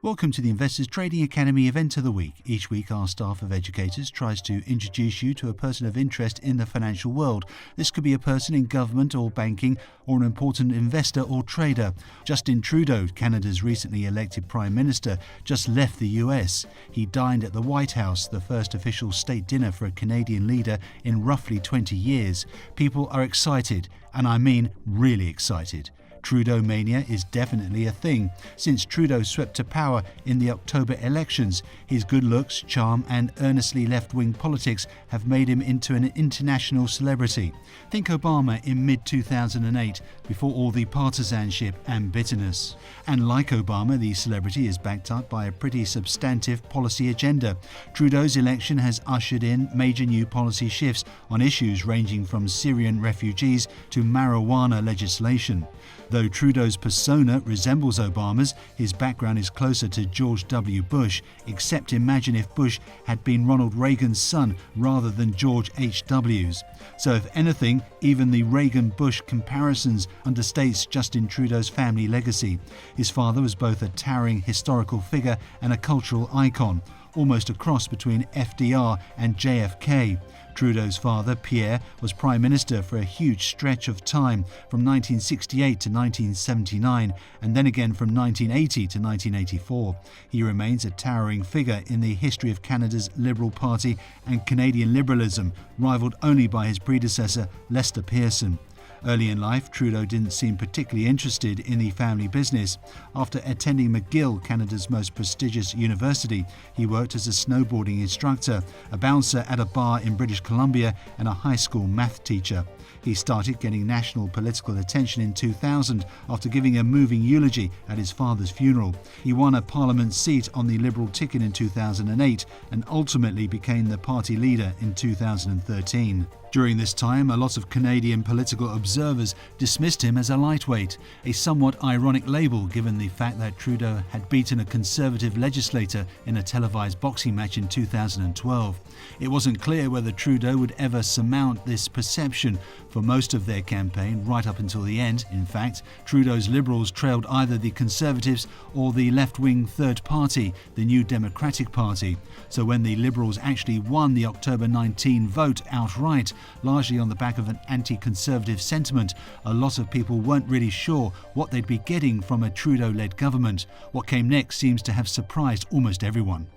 Welcome to the Investors Trading Academy event of the week. Each week our staff of educators tries to introduce you to a person of interest in the financial world. This could be a person in government or banking or an important investor or trader. Justin Trudeau, Canada's recently elected Prime Minister, just left the US. He dined at the White House, the first official state dinner for a Canadian leader in roughly 20 years. People are excited, and I mean really excited. Trudeau mania is definitely a thing. Since Trudeau swept to power in the October elections, his good looks, charm and earnestly left-wing politics have made him into an international celebrity. Think Obama in mid-2008, before all the partisanship and bitterness. And like Obama, the celebrity is backed up by a pretty substantive policy agenda. Trudeau's election has ushered in major new policy shifts on issues ranging from Syrian refugees to marijuana legislation. Though Trudeau's persona resembles Obama's, his background is closer to George W. Bush, except imagine if Bush had been Ronald Reagan's son rather than George H.W.'s. So if anything, even the Reagan-Bush comparisons understates Justin Trudeau's family legacy. His father was both a towering historical figure and a cultural icon, almost a cross between FDR and JFK. Trudeau's father, Pierre, was Prime Minister for a huge stretch of time, from 1968 to 1979, and then again from 1980 to 1984. He remains a towering figure in the history of Canada's Liberal Party and Canadian liberalism, rivalled only by his predecessor, Lester Pearson. Early in life, Trudeau didn't seem particularly interested in the family business. After attending McGill, Canada's most prestigious university, he worked as a snowboarding instructor, a bouncer at a bar in British Columbia, and a high school math teacher. He started getting national political attention in 2000 after giving a moving eulogy at his father's funeral. He won a parliament seat on the Liberal ticket in 2008 and ultimately became the party leader in 2013. During this time, a lot of Canadian political observers dismissed him as a lightweight, a somewhat ironic label given the fact that Trudeau had beaten a Conservative legislator in a televised boxing match in 2012. It wasn't clear whether Trudeau would ever surmount this perception. For most of their campaign, right up until the end, in fact, Trudeau's Liberals trailed either the Conservatives or the left-wing third party, the New Democratic Party. So when the Liberals actually won the October 19 vote outright, largely on the back of an anti-conservative sentiment, a lot of people weren't really sure what they'd be getting from a Trudeau-led government. What came next seems to have surprised almost everyone.